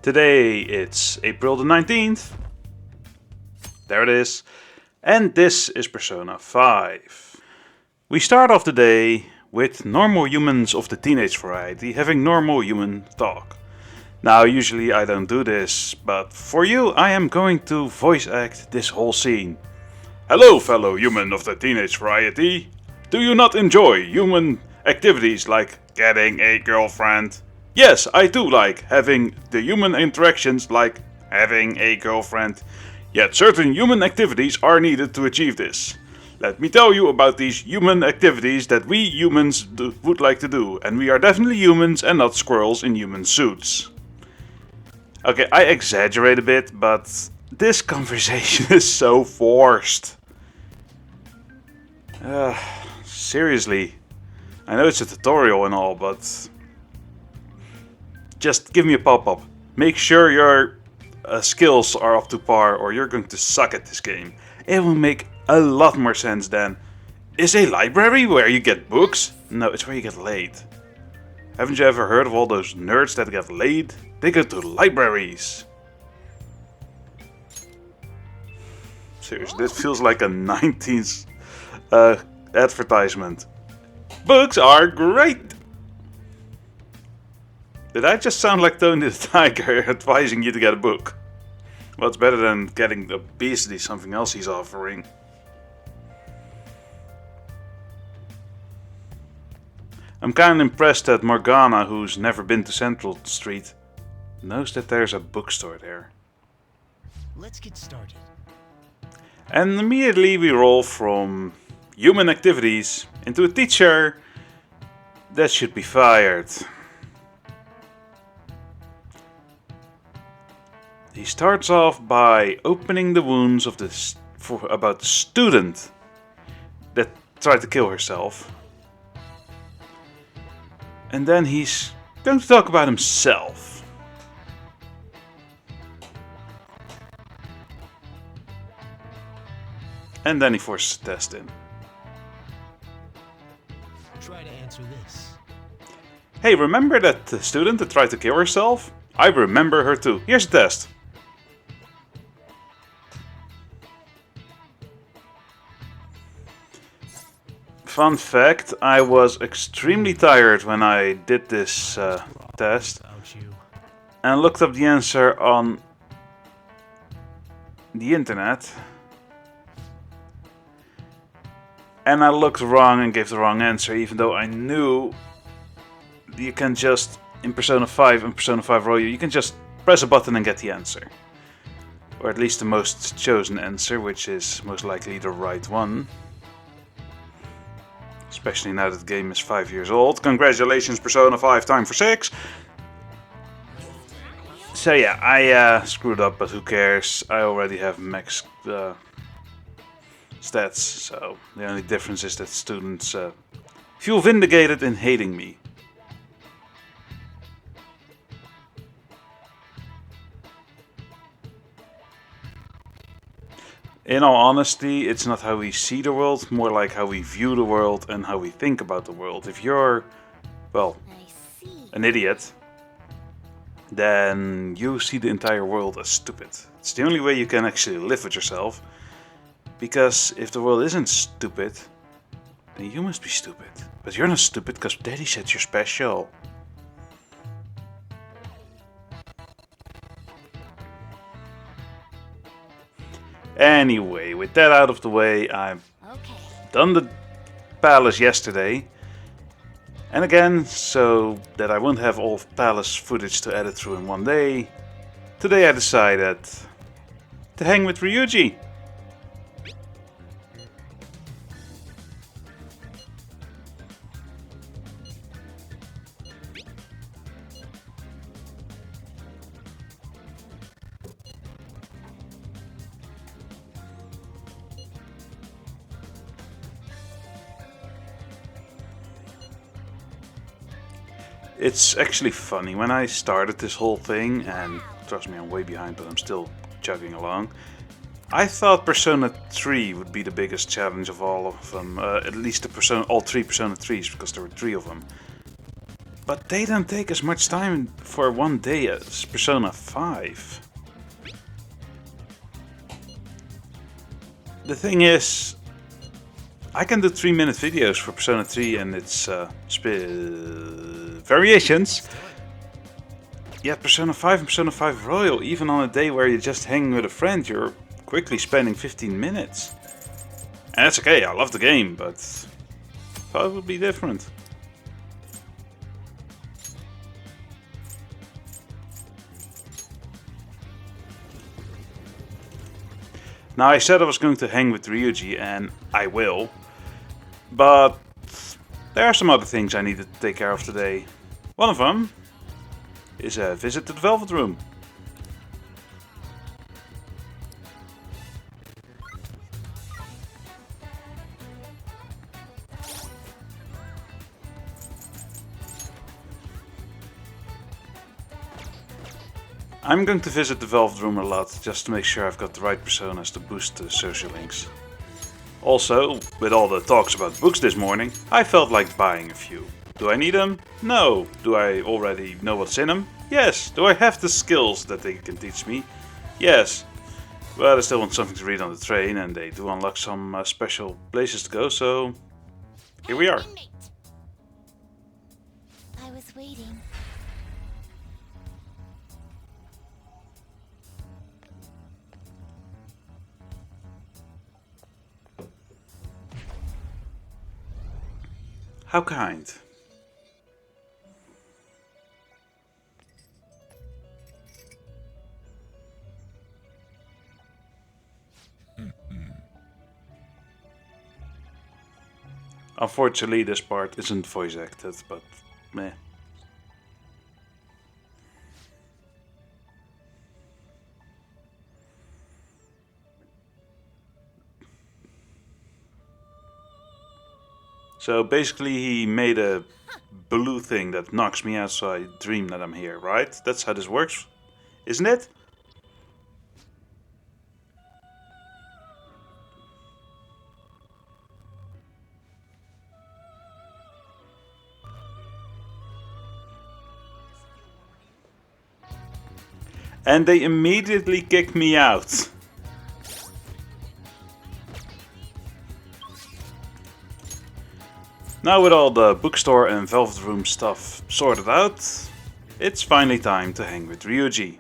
Today it's April the 19th. There it is. And this is Persona 5. We start off the day with normal humans of the teenage variety having normal human talk. Now usually I don't do this, but for you I am going to voice act this whole scene. Hello fellow human of the teenage variety. Do you not enjoy human activities like getting a girlfriend? Yes, I do like having the human interactions like having a girlfriend. Yet certain human activities are needed to achieve this. Let me tell you about these human activities that we humans would like to do. And we are definitely humans and not squirrels in human suits. Okay, I exaggerate a bit, but this conversation is so forced. Seriously. I know it's a tutorial and all, but just give me a pop-up. Make sure your skills are up to par or you're going to suck at this game. It will make a lot more sense than, is a library where you get books? No, it's where you get laid. Haven't you ever heard of all those nerds that get laid? They go to libraries. Seriously, this feels like a 90s advertisement. Books are great! Did I just sound like Tony the Tiger advising you to get a book? Well, it's better than getting obesity, something else he's offering. I'm kinda impressed that Morgana, who's never been to Central Street, knows that there's a bookstore there. Let's get started. And immediately we roll from human activities into a teacher that should be fired. He starts off by opening the wounds of about the student that tried to kill herself. And then he's going to talk about himself. And then he forces a test in. Try to answer this. Hey, remember that student that tried to kill herself? I remember her too. Here's a test. Fun fact, I was extremely tired when I did this test and looked up the answer on the internet. And I looked wrong and gave the wrong answer, even though I knew you can just, in Persona 5 and Persona 5 Royal, you can just press a button and get the answer. Or at least the most chosen answer, which is most likely the right one. Especially now that the game is 5 years old. Congratulations, Persona 5, time for 6! So yeah, I screwed up, but who cares? I already have max stats, so the only difference is that students feel vindicated in hating me. In all honesty, it's not how we see the world, more like how we view the world and how we think about the world. If you're, well, an idiot, then you see the entire world as stupid. It's the only way you can actually live with yourself. Because if the world isn't stupid, then you must be stupid. But you're not stupid because Daddy said you're special. Anyway, with that out of the way, I've done the palace yesterday. And again, so that I won't have all palace footage to edit through in one day, today I decided to hang with Ryuji. It's actually funny, when I started this whole thing, and trust me I'm way behind but I'm still chugging along, I thought Persona 3 would be the biggest challenge of all of them, at least all three Persona 3s, because there were 3 of them. But they don't take as much time for one day as Persona 5. The thing is, I can do 3-minute videos for Persona 3 and its variations. Yet Persona 5 and Persona 5 Royal, even on a day where you're just hanging with a friend, you're quickly spending 15 minutes. And that's okay, I love the game, but 5 would be different. Now, I said I was going to hang with Ryuji, and I will. But there are some other things I need to take care of today. One of them is a visit to the Velvet Room. I'm going to visit the Velvet Room a lot, just to make sure I've got the right personas to boost the social links. Also, with all the talks about books this morning, I felt like buying a few. Do I need them? No. Do I already know what's in them? Yes. Do I have the skills that they can teach me? Yes. But I still want something to read on the train, and they do unlock some special places to go, so here we are. I was waiting. How kind. Unfortunately, this part isn't voice acted, but meh. So basically he made a blue thing that knocks me out so I dream that I'm here, right? That's how this works, isn't it? And they immediately kicked me out. Now with all the bookstore and Velvet Room stuff sorted out, it's finally time to hang with Ryuji.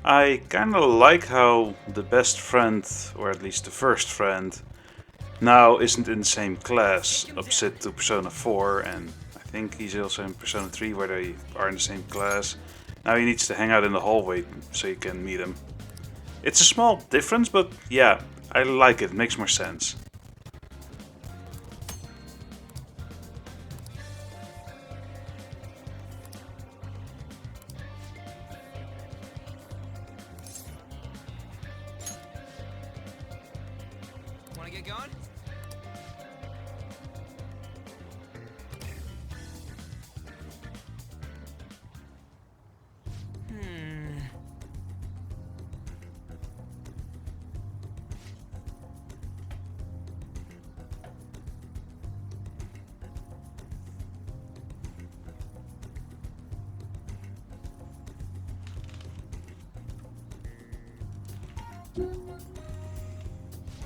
I kinda like how the best friend, or at least the first friend, now isn't in the same class, opposite to Persona 4, and I think he's also in Persona 3 where they are in the same class. Now he needs to hang out in the hallway so you can meet him. It's a small difference, but yeah, I like it, makes more sense. Wanna get going?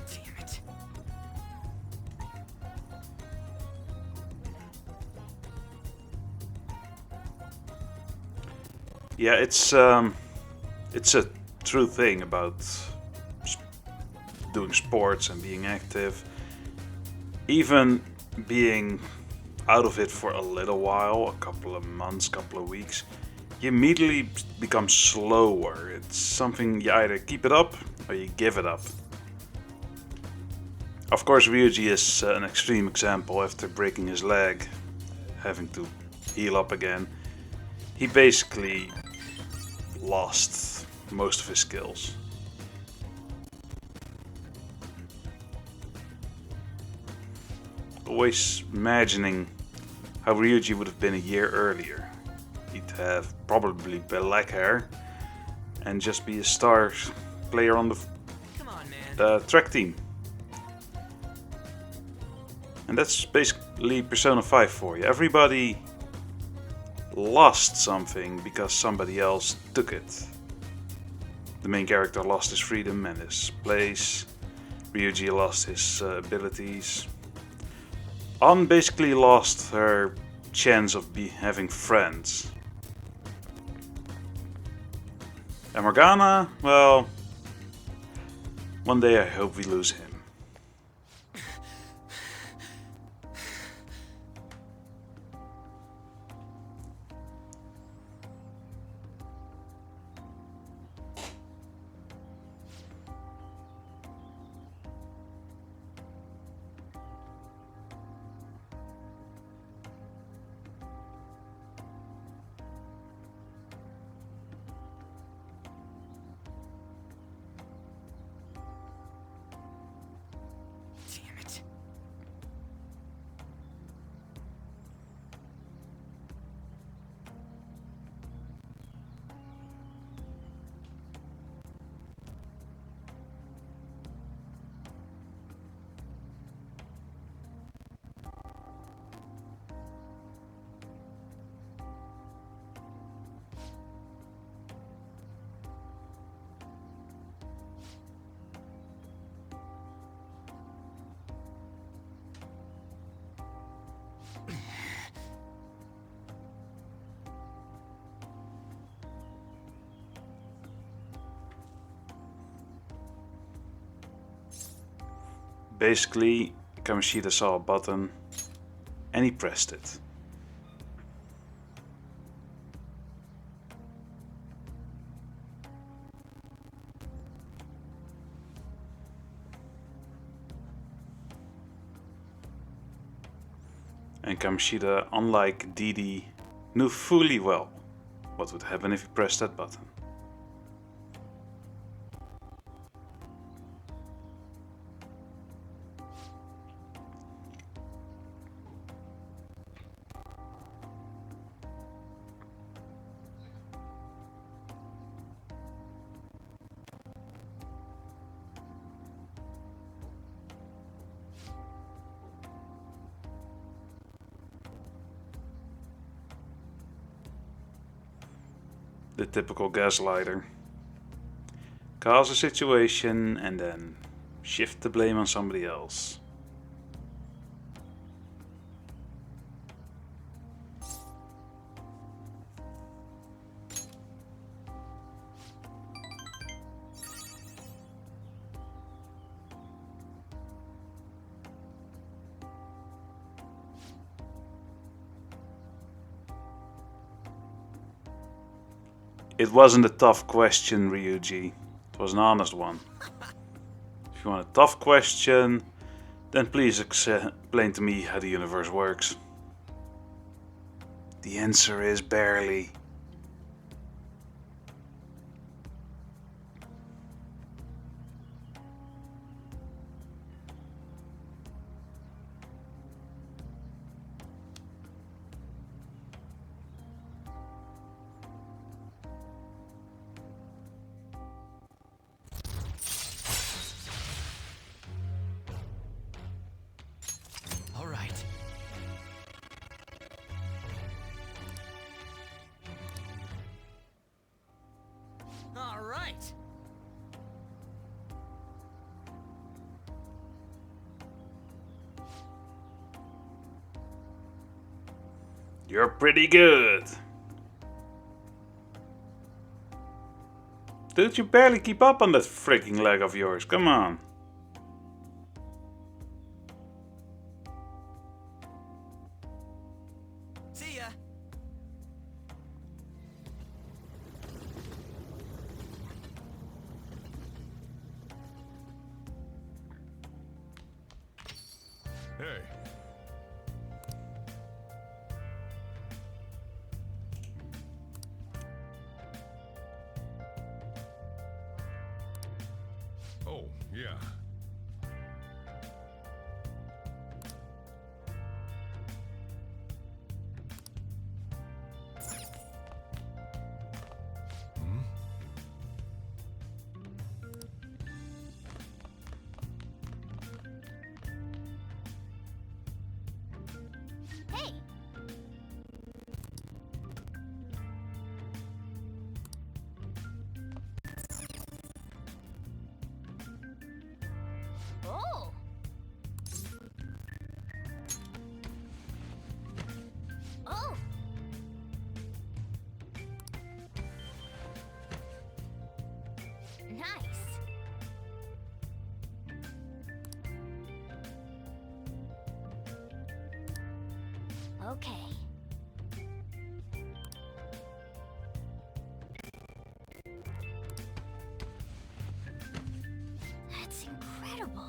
Damn it. Yeah, it's a true thing about doing sports and being active. Even being out of it for a little while, a couple of months, couple of weeks, you immediately become slower. It's something you either keep it up or you give it up. Of course, Ryuji is an extreme example. After breaking his leg, having to heal up again, he basically lost most of his skills. Always imagining how Ryuji would have been a year earlier. He'd have probably black hair and just be a star player on the Come on, man. track team. And that's basically Persona 5 for you. Everybody lost something because somebody else took it. The main character lost his freedom and his place. Ryuji lost his abilities. Ann basically lost her chance of having friends. And Morgana, well, one day I hope we lose him. Damn it. Basically, Kamoshida saw a button and he pressed it. And Kamoshida, unlike Didi, knew fully well what would happen if he pressed that button. The typical gaslighter. Cause a situation and then shift the blame on somebody else. It wasn't a tough question, Ryuji. It was an honest one. If you want a tough question, then please explain to me how the universe works. The answer is barely. All right. All right. You're pretty good. Dude, you barely keep up on that freaking leg of yours. Come on. See ya. Hey. Oh, yeah. Okay. That's incredible.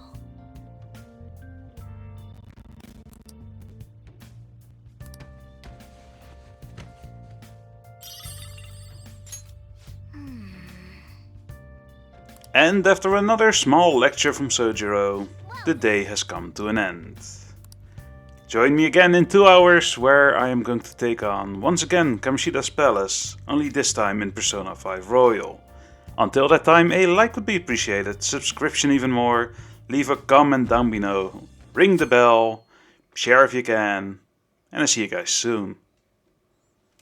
And after another small lecture from Sojiro, the day has come to an end. Join me again in 2 hours, where I am going to take on, once again, Kamoshida's Palace, only this time in Persona 5 Royal. Until that time, a like would be appreciated, subscription even more, leave a comment down below, ring the bell, share if you can, and I see you guys soon.